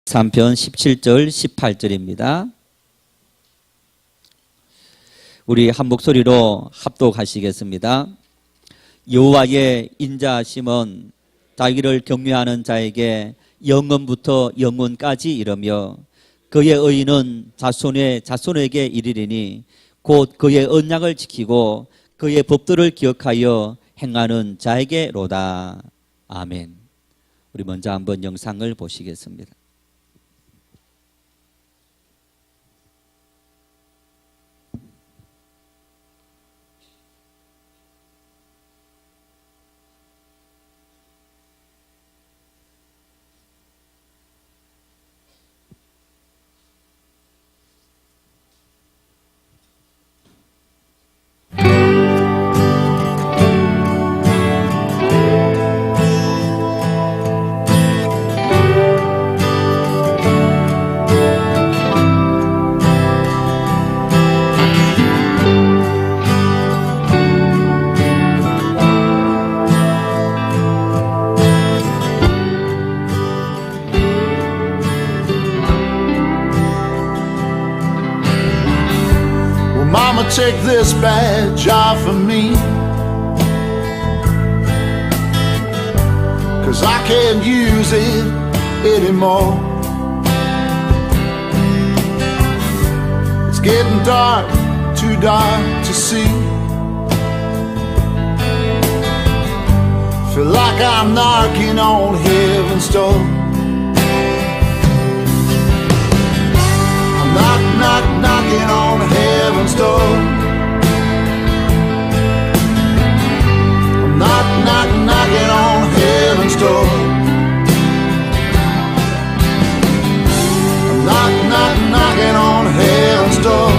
3편 17절 18절입니다. 우리 한 목소리로 합독하시겠습니다. 여호와의 인자하심은 자기를 경외하는 자에게 영원부터 영원까지 이르며 그의 의인은 자손의 자손에게 이르리니 곧 그의 언약을 지키고 그의 법도를 기억하여 행하는 자에게로다. 아멘. 우리 먼저 한번 영상을 보시겠습니다. Mama, take this badge off of me, 'cause I can't use it anymore. It's getting dark, too dark to see. Feel like I'm knocking on heaven's door. I'm knocking on heaven's door. I'm knocking on heaven's door. I'm knocking on heaven's door.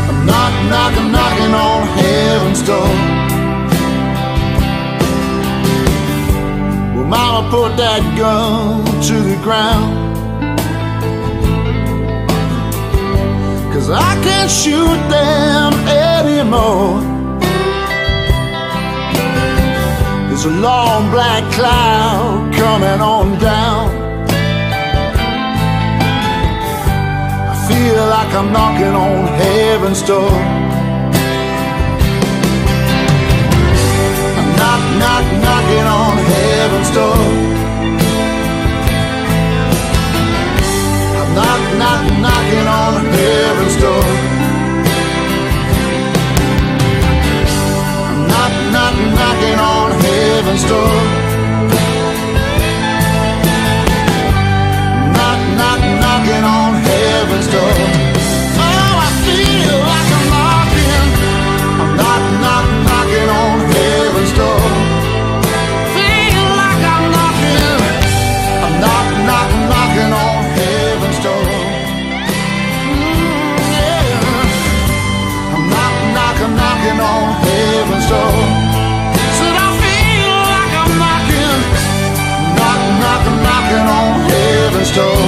I'm knocking on heaven's door. Well, Mama, put that gun to the ground, 'cause I can't shoot them anymore. There's a long black cloud coming on down. I feel like I'm knocking on heaven's door. I'm knocking on heaven's door. I'm knocking on heaven's door. I'm knocking on heaven's door. Knocking on heaven's door. Oh, I feel like I'm knocking. I'm knocking on heaven's door. Feel like I'm knocking. I'm knocking on heaven's door. Knocking on heaven's door. Said I feel like I'm knocking on heaven's door.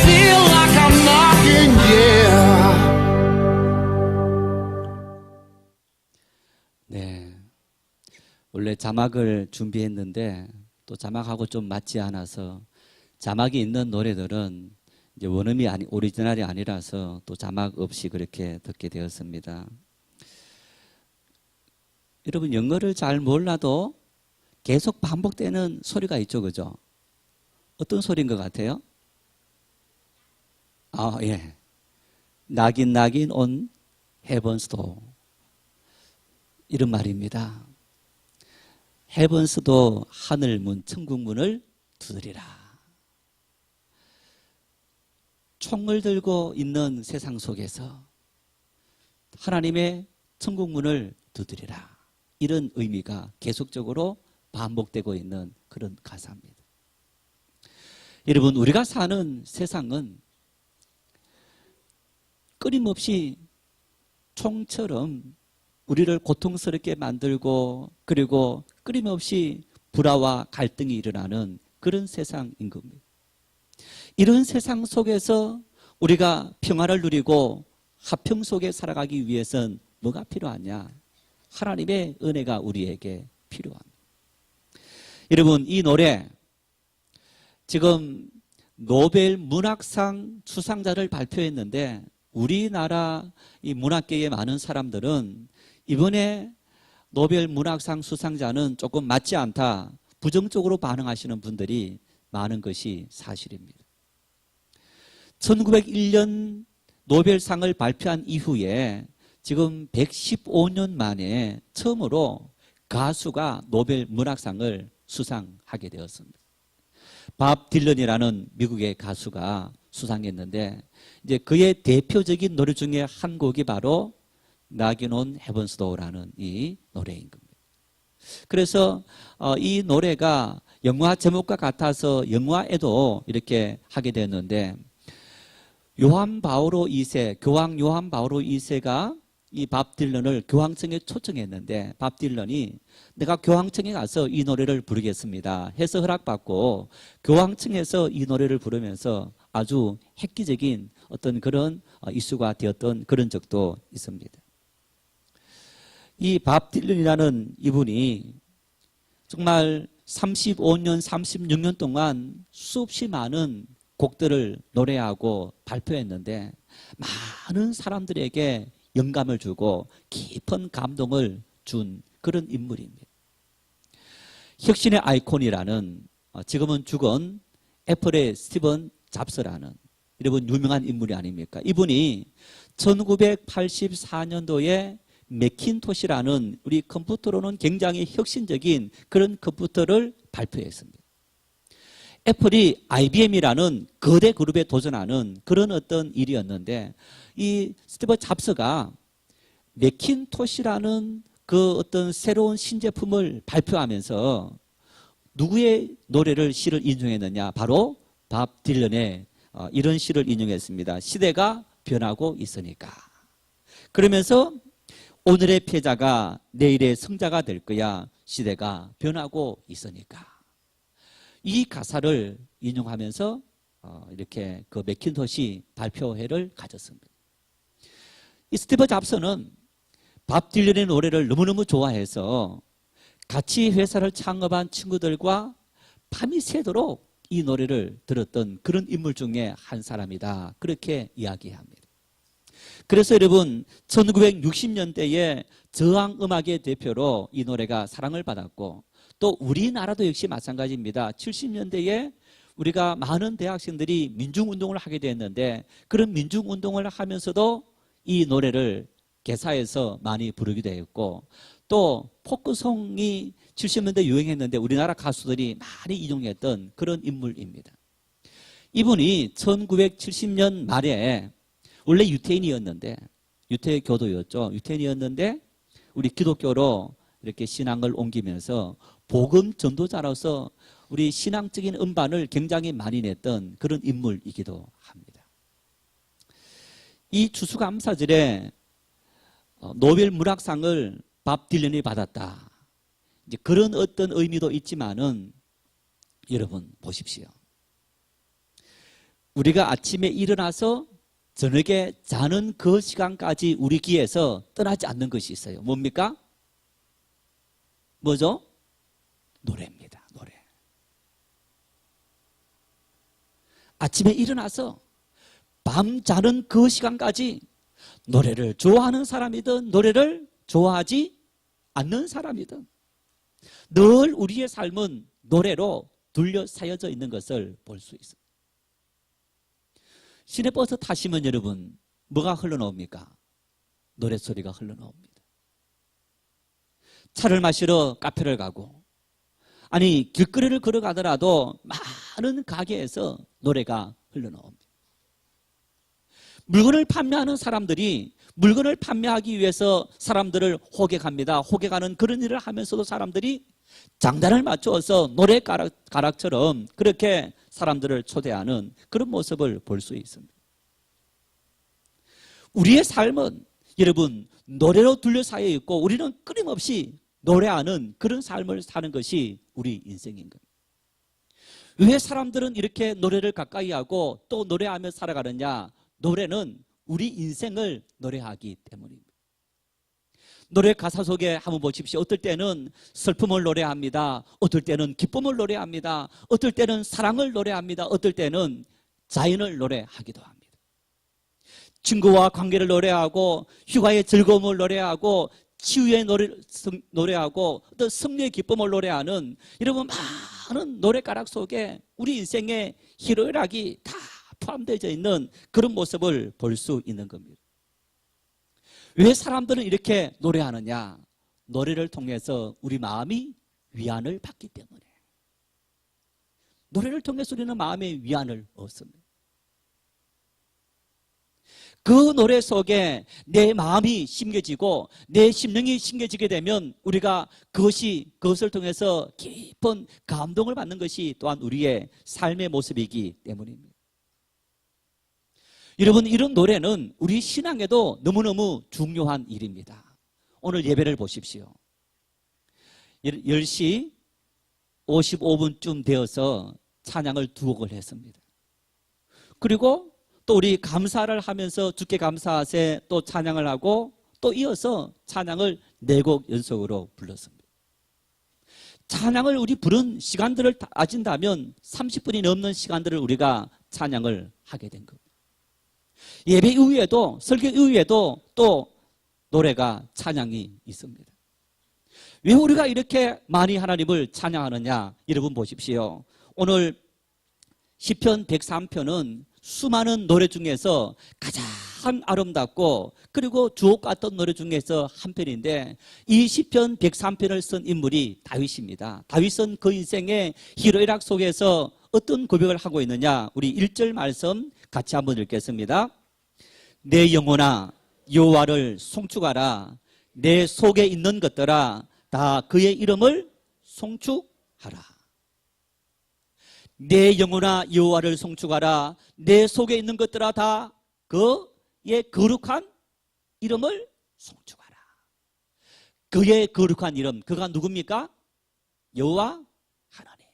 Feel like I'm knocking, yeah. 네, 원래 자막을 준비했는데 또 자막하고 좀 맞지 않아서 자막이 있는 노래들은 이제 원음이 오리지널이 아니라서 또 자막 없이 그렇게 듣게 되었습니다. 여러분, 영어를 잘 몰라도 계속 반복되는 소리가 있죠, 그죠? 어떤 소리인 것 같아요? 아, 예. Knocking on heaven's door. 이런 말입니다. 헤븐스도 하늘 문, 천국 문을 두드리라. 총을 들고 있는 세상 속에서 하나님의 천국 문을 두드리라. 이런 의미가 계속적으로 반복되고 있는 그런 가사입니다. 여러분, 우리가 사는 세상은 끊임없이 총처럼 우리를 고통스럽게 만들고, 그리고 끊임없이 불화와 갈등이 일어나는 그런 세상인 겁니다. 이런 세상 속에서 우리가 평화를 누리고 화평 속에 살아가기 위해서는 뭐가 필요하냐? 하나님의 은혜가 우리에게 필요합니다. 여러분, 이 노래 지금 노벨 문학상 수상자를 발표했는데 우리나라 이 문학계의 많은 사람들은 이번에 노벨 문학상 수상자는 조금 맞지 않다, 부정적으로 반응하시는 분들이 많은 것이 사실입니다. 1901년 노벨상을 발표한 이후에 지금 115년 만에 처음으로 가수가 노벨 문학상을 수상하게 되었습니다. 밥 딜런이라는 미국의 가수가 수상했는데 이제 그의 대표적인 노래 중에 한 곡이 바로 Knocking on Heaven's Door라는 이 노래인 겁니다. 그래서 이 노래가 영화 제목과 같아서 영화에도 이렇게 하게 되었는데 교황 요한 바오로 2세가 이 밥 딜런을 교황청에 초청했는데 밥 딜런이 내가 교황청에 가서 이 노래를 부르겠습니다 해서 허락받고 교황청에서 이 노래를 부르면서 아주 획기적인 어떤 그런 이슈가 되었던 그런 적도 있습니다. 이 밥 딜런이라는 이분이 정말 35년, 36년 동안 수없이 많은 곡들을 노래하고 발표했는데 많은 사람들에게 영감을 주고 깊은 감동을 준 그런 인물입니다. 혁신의 아이콘이라는 지금은 죽은 애플의 스티븐 잡스라는 이런 유명한 인물이 아닙니까? 이분이 1984년도에 매킨토시라는 우리 컴퓨터로는 굉장히 혁신적인 그런 컴퓨터를 발표했습니다. 애플이 IBM이라는 거대 그룹에 도전하는 그런 어떤 일이었는데 이 스티브 잡스가 매킨토시라는 그 어떤 새로운 신제품을 발표하면서 누구의 노래를 시를 인용했느냐? 바로 밥 딜런의 이런 시를 인용했습니다. 시대가 변하고 있으니까. 그러면서 오늘의 패자가 내일의 승자가 될 거야. 시대가 변하고 있으니까. 이 가사를 인용하면서 이렇게 그 매킨토시 발표회를 가졌습니다. 이 스티브 잡스는 밥 딜런의 노래를 너무너무 좋아해서 같이 회사를 창업한 친구들과 밤이 새도록 이 노래를 들었던 그런 인물 중에 한 사람이다. 그렇게 이야기합니다. 그래서 여러분 1960년대에 저항음악의 대표로 이 노래가 사랑을 받았고 또 우리나라도 역시 마찬가지입니다. 70년대에 우리가 많은 대학생들이 민중운동을 하게 됐는데 그런 민중운동을 하면서도 이 노래를 개사해서 많이 부르기도 했고 또 포크송이 70년대 유행했는데 우리나라 가수들이 많이 인용했던 그런 인물입니다. 이분이 1970년 말에 원래 유태인이었는데 유태교도였죠. 유태인이었는데 우리 기독교로 이렇게 신앙을 옮기면서 복음 전도자로서 우리 신앙적인 음반을 굉장히 많이 냈던 그런 인물이기도 합니다. 이 추수감사절에 노벨 문학상을 밥 딜런이 받았다. 이제 그런 어떤 의미도 있지만은 여러분 보십시오. 우리가 아침에 일어나서 저녁에 자는 그 시간까지 우리 귀에서 떠나지 않는 것이 있어요. 뭡니까? 뭐죠? 노래입니다. 노래. 아침에 일어나서 밤 자는 그 시간까지 노래를 좋아하는 사람이든 노래를 좋아하지 않는 사람이든 늘 우리의 삶은 노래로 둘러싸여져 있는 것을 볼 수 있습니다. 시내버스 타시면 여러분 뭐가 흘러나옵니까? 노래소리가 흘러나옵니다. 차를 마시러 카페를 가고 아니 길거리를 걸어가더라도 많은 가게에서 노래가 흘러나옵니다. 물건을 판매하는 사람들이 물건을 판매하기 위해서 사람들을 호객합니다. 호객하는 그런 일을 하면서도 사람들이 장단을 맞추어서 노래 가락처럼 그렇게 사람들을 초대하는 그런 모습을 볼 수 있습니다. 우리의 삶은 여러분 노래로 둘러싸여 있고 우리는 끊임없이 노래하는 그런 삶을 사는 것이 우리 인생인 겁니다. 왜 사람들은 이렇게 노래를 가까이 하고 또 노래하며 살아가느냐? 노래는 우리 인생을 노래하기 때문입니다. 노래 가사 속에 한번 보십시오. 어떨 때는 슬픔을 노래합니다. 어떨 때는 기쁨을 노래합니다. 어떨 때는 사랑을 노래합니다. 어떨 때는 자연을 노래하기도 합니다. 친구와 관계를 노래하고 휴가의 즐거움을 노래하고 치유의 노래하고 또 승리의 기쁨을 노래하는 여러분 많은 노래가락 속에 우리 인생의 희로애락이 다 포함되어 있는 그런 모습을 볼 수 있는 겁니다. 왜 사람들은 이렇게 노래하느냐? 노래를 통해서 우리 마음이 위안을 받기 때문에. 노래를 통해서 우리는 마음의 위안을 얻습니다. 그 노래 속에 내 마음이 심겨지고 내 심령이 심겨지게 되면 우리가 그것을 통해서 깊은 감동을 받는 것이 또한 우리의 삶의 모습이기 때문입니다. 여러분, 이런 노래는 우리 신앙에도 너무너무 중요한 일입니다. 오늘 예배를 보십시오. 10시 55분쯤 되어서 찬양을 2곡을 했습니다. 그리고 또 우리 감사를 하면서 주께 감사하세 또 찬양을 하고 또 이어서 찬양을 4곡 연속으로 불렀습니다. 찬양을 우리 부른 시간들을 따진다면 30분이 넘는 시간들을 우리가 찬양을 하게 된 겁니다. 예배 이후에도 설교 이후에도 또 노래가 찬양이 있습니다. 왜 우리가 이렇게 많이 하나님을 찬양하느냐? 여러분 보십시오. 오늘 시편 103편은 수많은 노래 중에서 가장 아름답고 그리고 주옥 같은 노래 중에서 한 편인데 이 시편 103편을 쓴 인물이 다윗입니다. 다윗은 그 인생의 희로애락 속에서 어떤 고백을 하고 있느냐? 우리 1절 말씀 같이 한번 읽겠습니다. 내 영혼아 여호와를 송축하라. 내 속에 있는 것들아 다 그의 이름을 송축하라. 내 영혼아 여호와를 송축하라. 내 속에 있는 것들아 다 그의 거룩한 이름을 송축하라. 그의 거룩한 이름, 그가 누굽니까? 여호와 하나님.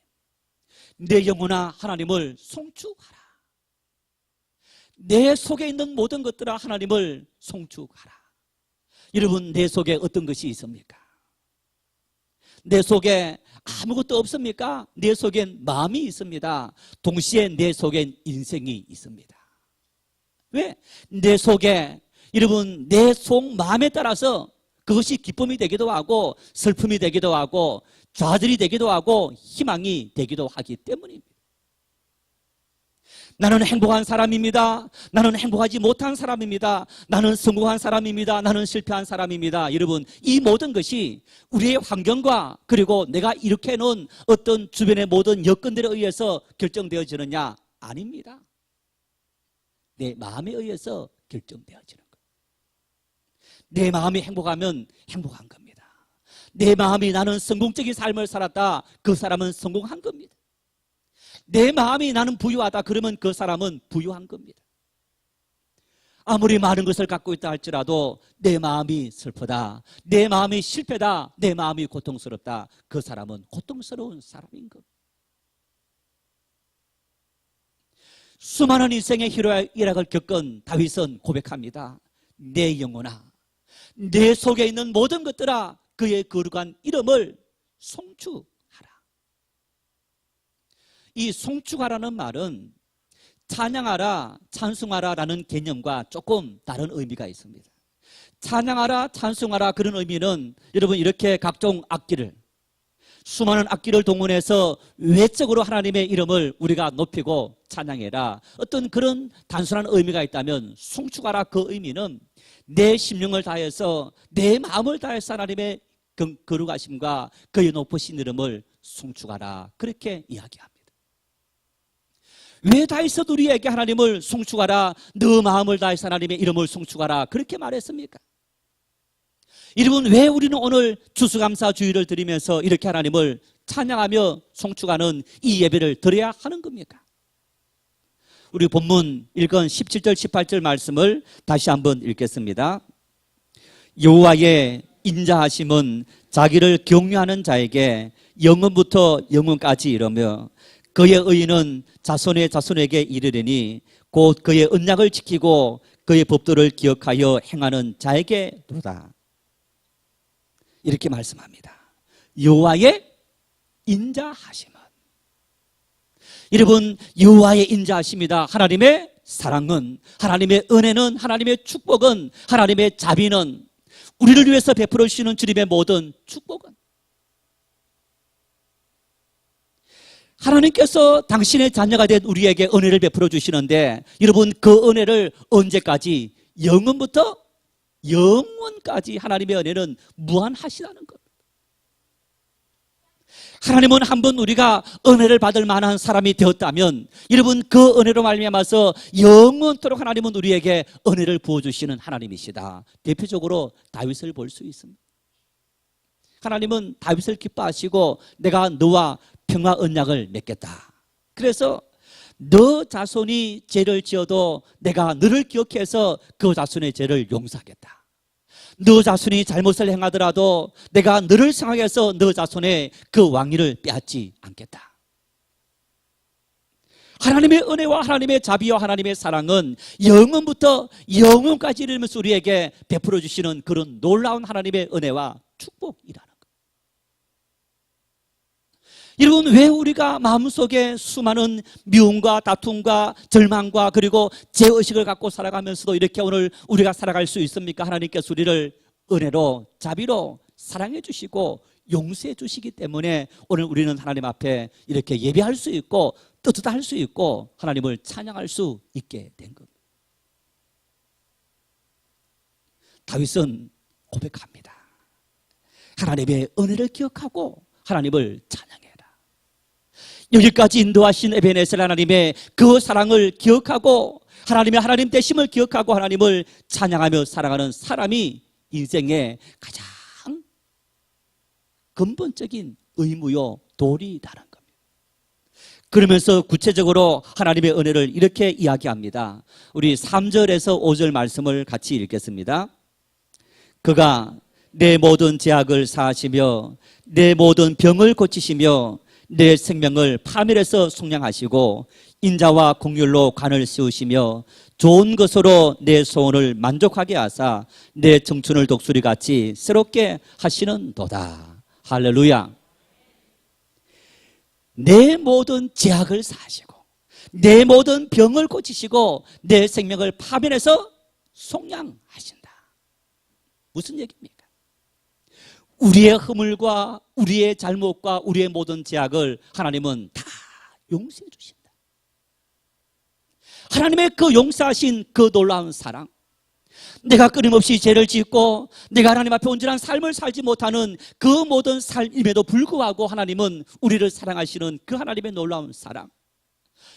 내 영혼아 하나님을 송축하라. 내 속에 있는 모든 것들아 하나님을 송축하라. 여러분, 내 속에 어떤 것이 있습니까? 내 속에 아무것도 없습니까? 내 속엔 마음이 있습니다. 동시에 내 속엔 인생이 있습니다. 왜? 내 속에 여러분 내 속 마음에 따라서 그것이 기쁨이 되기도 하고 슬픔이 되기도 하고 좌절이 되기도 하고 희망이 되기도 하기 때문입니다. 나는 행복한 사람입니다. 나는 행복하지 못한 사람입니다. 나는 성공한 사람입니다. 나는 실패한 사람입니다. 여러분, 이 모든 것이 우리의 환경과 그리고 내가 이렇게 해놓은 어떤 주변의 모든 여건들에 의해서 결정되어지느냐? 아닙니다. 내 마음에 의해서 결정되어지는 거예요. 내 마음이 행복하면 행복한 겁니다. 내 마음이 나는 성공적인 삶을 살았다. 그 사람은 성공한 겁니다. 내 마음이 나는 부유하다. 그러면 그 사람은 부유한 겁니다. 아무리 많은 것을 갖고 있다 할지라도 내 마음이 슬프다. 내 마음이 실패다. 내 마음이 고통스럽다. 그 사람은 고통스러운 사람인 겁니다. 수많은 인생의 희로애락을 겪은 다윗은 고백합니다. 내 영혼아, 내 속에 있는 모든 것들아 그의 거룩한 이름을 송축하라. 이 송축하라는 말은 찬양하라, 찬송하라라는 개념과 조금 다른 의미가 있습니다. 찬양하라, 찬송하라 그런 의미는 여러분 이렇게 각종 악기를 수많은 악기를 동원해서 외적으로 하나님의 이름을 우리가 높이고 찬양해라. 어떤 그런 단순한 의미가 있다면 송축하라 그 의미는 내 심령을 다해서 내 마음을 다해서 하나님의 거룩하심과 그의 높으신 이름을 송축하라. 그렇게 이야기합니다. 왜 다윗은 우리에게 하나님을 송축하라, 너 마음을 다해서 하나님의 이름을 송축하라 그렇게 말했습니까? 여러분, 왜 우리는 오늘 추수감사 주일을 드리면서 이렇게 하나님을 찬양하며 송축하는 이 예배를 드려야 하는 겁니까? 우리 본문 읽은 17절 18절 말씀을 다시 한번 읽겠습니다. 여호와의 인자하심은 자기를 경외하는 자에게 영원부터 영원까지 이르며 그의 의인은 자손의 자손에게 이르리니 곧 그의 언약을 지키고 그의 법도를 기억하여 행하는 자에게로다. 이렇게 말씀합니다. 여호와의 인자하심은, 여러분, 여호와의 인자하심이다. 하나님의 사랑은, 하나님의 은혜는, 하나님의 축복은, 하나님의 자비는, 우리를 위해서 베풀어 주시는 주님의 모든 축복은, 하나님께서 당신의 자녀가 된 우리에게 은혜를 베풀어 주시는데, 여러분, 그 은혜를 언제까지? 영원부터 영원까지 하나님의 은혜는 무한하시다는 것. 하나님은 한번 우리가 은혜를 받을 만한 사람이 되었다면, 여러분, 그 은혜로 말미암아서 영원토록 하나님은 우리에게 은혜를 부어주시는 하나님이시다. 대표적으로 다윗을 볼 수 있습니다. 하나님은 다윗을 기뻐하시고 내가 너와 평화 언약을 맺겠다. 그래서 너 자손이 죄를 지어도 내가 너를 기억해서 그 자손의 죄를 용서하겠다. 너 자손이 잘못을 행하더라도 내가 너를 생각해서 너 자손의 그 왕위를 빼앗지 않겠다. 하나님의 은혜와 하나님의 자비와 하나님의 사랑은 영원부터 영원까지 이르면서 우리에게 베풀어 주시는 그런 놀라운 하나님의 은혜와 축복이라는 것. 여러분, 왜 우리가 마음속에 수많은 미움과 다툼과 절망과 그리고 죄의식을 갖고 살아가면서도 이렇게 오늘 우리가 살아갈 수 있습니까? 하나님께서 우리를 은혜로 자비로 사랑해 주시고 용서해 주시기 때문에 오늘 우리는 하나님 앞에 이렇게 예배할 수 있고 뜨뜻할 수 있고 하나님을 찬양할 수 있게 된 겁니다. 다윗은 고백합니다. 하나님의 은혜를 기억하고 하나님을 찬양해라. 여기까지 인도하신 에베네셀 하나님의 그 사랑을 기억하고 하나님의 하나님 되심을 기억하고 하나님을 찬양하며 살아가는 사람이 인생의 가장 근본적인 의무요 도리라는 겁니다. 그러면서 구체적으로 하나님의 은혜를 이렇게 이야기합니다. 우리 3절에서 5절 말씀을 같이 읽겠습니다. 그가 내 모든 죄악을 사하시며 내 모든 병을 고치시며 내 생명을 파멸해서 속량하시고 인자와 긍휼로 관을 세우시며 좋은 것으로 내 소원을 만족하게 하사 내 청춘을 독수리같이 새롭게 하시는도다. 할렐루야. 내 모든 죄악을 사하시고 내 모든 병을 고치시고 내 생명을 파멸해서 속량하신다. 무슨 얘기입니까? 우리의 허물과 우리의 잘못과 우리의 모든 죄악을 하나님은 다 용서해 주신다. 하나님의 그 용서하신 그 놀라운 사랑, 내가 끊임없이 죄를 짓고 내가 하나님 앞에 온전한 삶을 살지 못하는 그 모든 삶임에도 불구하고 하나님은 우리를 사랑하시는 그 하나님의 놀라운 사랑,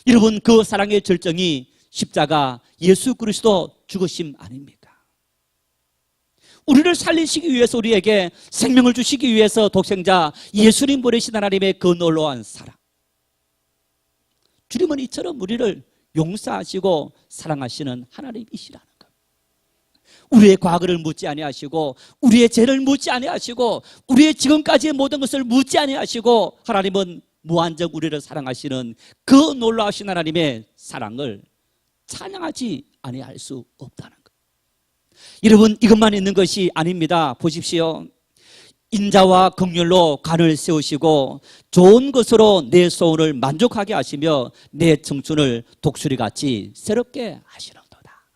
여러분, 그 사랑의 절정이 십자가 예수 그리스도 죽으심 아닙니까? 우리를 살리시기 위해서, 우리에게 생명을 주시기 위해서 독생자 예수님 보내신 하나님의 그 놀라운 사랑, 주님은 이처럼 우리를 용서하시고 사랑하시는 하나님이시라는 것. 우리의 과거를 묻지 아니하시고 우리의 죄를 묻지 아니하시고 우리의 지금까지의 모든 것을 묻지 아니하시고 하나님은 무한정 우리를 사랑하시는 그 놀라우신 하나님의 사랑을 찬양하지 아니할 수 없다는 것. 여러분, 이것만 있는 것이 아닙니다. 보십시오. 인자와 긍휼로 관을 세우시고 좋은 것으로 내 소원을 만족하게 하시며 내 청춘을 독수리같이 새롭게 하시는도다.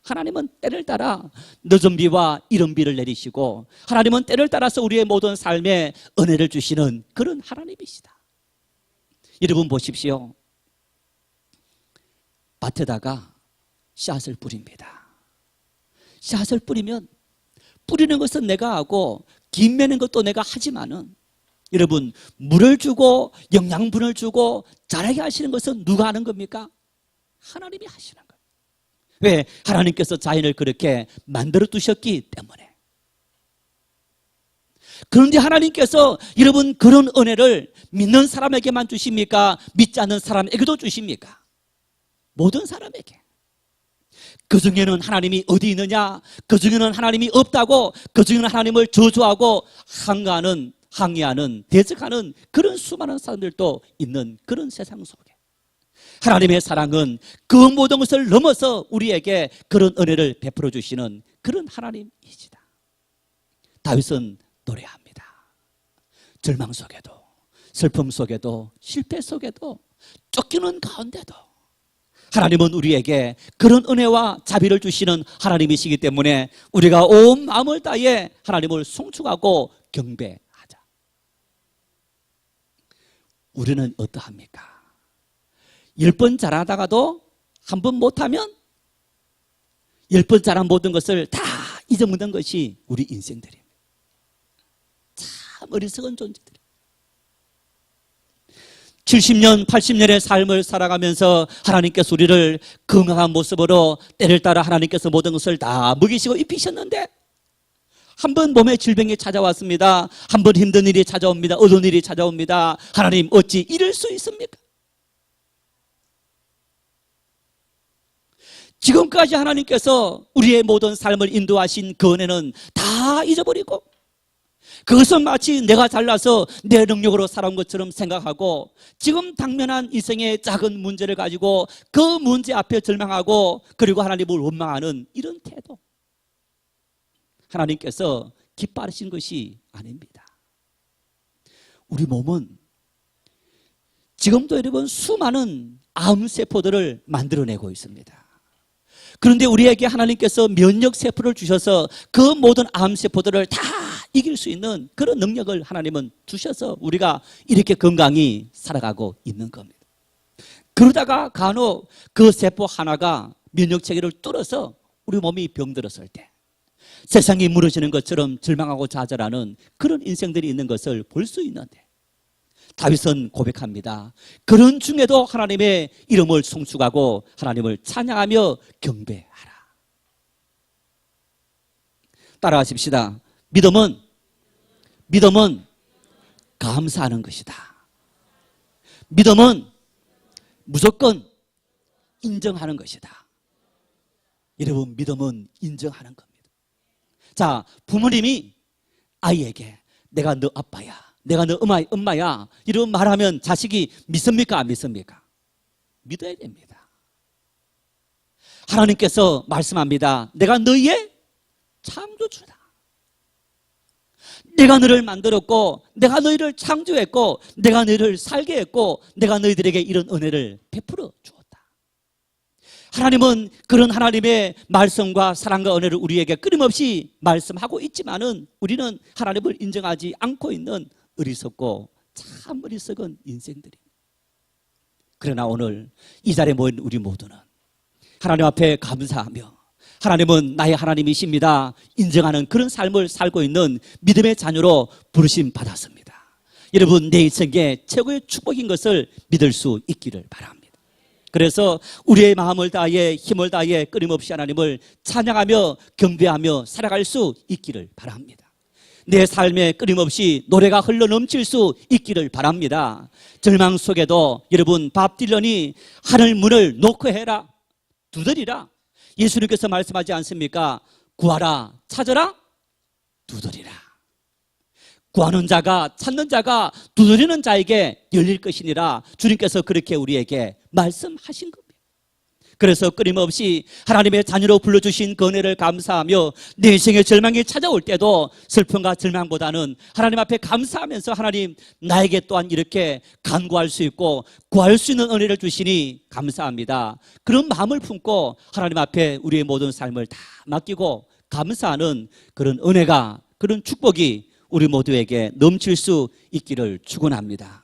하나님은 때를 따라 늦은 비와 이른 비를 내리시고 하나님은 때를 따라서 우리의 모든 삶에 은혜를 주시는 그런 하나님이시다. 여러분 보십시오. 밭에다가 씨앗을 뿌립니다. 씨앗을 뿌리면 뿌리는 것은 내가 하고 김 매는 것도 내가 하지만은, 여러분, 물을 주고 영양분을 주고 자라게 하시는 것은 누가 하는 겁니까? 하나님이 하시는 거예요. 왜? 하나님께서 자연을 그렇게 만들어 두셨기 때문에. 그런데 하나님께서 여러분 그런 은혜를 믿는 사람에게만 주십니까? 믿지 않는 사람에게도 주십니까? 모든 사람에게. 그 중에는 하나님이 어디 있느냐? 그 중에는 하나님이 없다고, 그 중에는 하나님을 저주하고 항거하는 항의하는, 대적하는 그런 수많은 사람들도 있는 그런 세상 속에 하나님의 사랑은 그 모든 것을 넘어서 우리에게 그런 은혜를 베풀어 주시는 그런 하나님이시다. 다윗은 노래합니다. 절망 속에도, 슬픔 속에도, 실패 속에도, 쫓기는 가운데도 하나님은 우리에게 그런 은혜와 자비를 주시는 하나님이시기 때문에 우리가 온 마음을 다해 하나님을 송축하고 경배하자. 우리는 어떠합니까? 10번 잘하다가도 한 번 못하면 10번 잘한 모든 것을 다 잊어먹는 것이 우리 인생들입니다. 참 어리석은 존재들. 70년, 80년의 삶을 살아가면서 하나님께서 우리를 건강한 모습으로 때를 따라 하나님께서 모든 것을 다 먹이시고 입히셨는데 한 번 몸에 질병이 찾아왔습니다. 한 번 힘든 일이 찾아옵니다. 어두운 일이 찾아옵니다. 하나님 어찌 이럴 수 있습니까? 지금까지 하나님께서 우리의 모든 삶을 인도하신 그 은혜는 다 잊어버리고 그것은 마치 내가 잘나서 내 능력으로 살아온 것처럼 생각하고 지금 당면한 인생의 작은 문제를 가지고 그 문제 앞에 절망하고 그리고 하나님을 원망하는 이런 태도, 하나님께서 기뻐하신 것이 아닙니다. 우리 몸은 지금도 여러분 수많은 암세포들을 만들어내고 있습니다. 그런데 우리에게 하나님께서 면역세포를 주셔서 그 모든 암세포들을 다 이길 수 있는 그런 능력을 하나님은 주셔서 우리가 이렇게 건강히 살아가고 있는 겁니다. 그러다가 간혹 그 세포 하나가 면역체계를 뚫어서 우리 몸이 병들었을 때 세상이 무너지는 것처럼 절망하고 좌절하는 그런 인생들이 있는 것을 볼 수 있는데 다윗은 고백합니다. 그런 중에도 하나님의 이름을 송축하고 하나님을 찬양하며 경배하라. 따라하십시다. 믿음은 감사하는 것이다. 믿음은 무조건 인정하는 것이다. 여러분, 믿음은 인정하는 겁니다. 자, 부모님이 아이에게 내가 너 아빠야, 내가 너 엄마야 이런 말하면 자식이 믿습니까? 안 믿습니까? 믿어야 됩니다. 하나님께서 말씀합니다. 내가 너희의 창조주다. 내가 너를 만들었고 내가 너희를 창조했고 내가 너희를 살게 했고 내가 너희들에게 이런 은혜를 베풀어 주었다. 하나님은 그런 하나님의 말씀과 사랑과 은혜를 우리에게 끊임없이 말씀하고 있지만은 우리는 하나님을 인정하지 않고 있는 어리석고 참 어리석은 인생들입니다. 그러나 오늘 이 자리에 모인 우리 모두는 하나님 앞에 감사하며 하나님은 나의 하나님이십니다 인정하는 그런 삶을 살고 있는 믿음의 자녀로 부르심 받았습니다. 여러분, 내 인생의 최고의 축복인 것을 믿을 수 있기를 바랍니다. 그래서 우리의 마음을 다해 힘을 다해 끊임없이 하나님을 찬양하며 경배하며 살아갈 수 있기를 바랍니다. 내 삶에 끊임없이 노래가 흘러넘칠 수 있기를 바랍니다. 절망 속에도 여러분, 밥 딜런이 하늘 문을 노크해라, 두드리라. 예수님께서 말씀하지 않습니까? 구하라, 찾아라, 두드리라. 구하는 자가, 찾는 자가, 두드리는 자에게 열릴 것이니라. 주님께서 그렇게 우리에게 말씀하신 겁니다. 그래서 끊임없이 하나님의 자녀로 불러주신 그 은혜를 감사하며 내 인생의 절망이 찾아올 때도 슬픔과 절망보다는 하나님 앞에 감사하면서 하나님, 나에게 또한 이렇게 간구할 수 있고 구할 수 있는 은혜를 주시니 감사합니다. 그런 마음을 품고 하나님 앞에 우리의 모든 삶을 다 맡기고 감사하는 그런 은혜가, 그런 축복이 우리 모두에게 넘칠 수 있기를 축원합니다.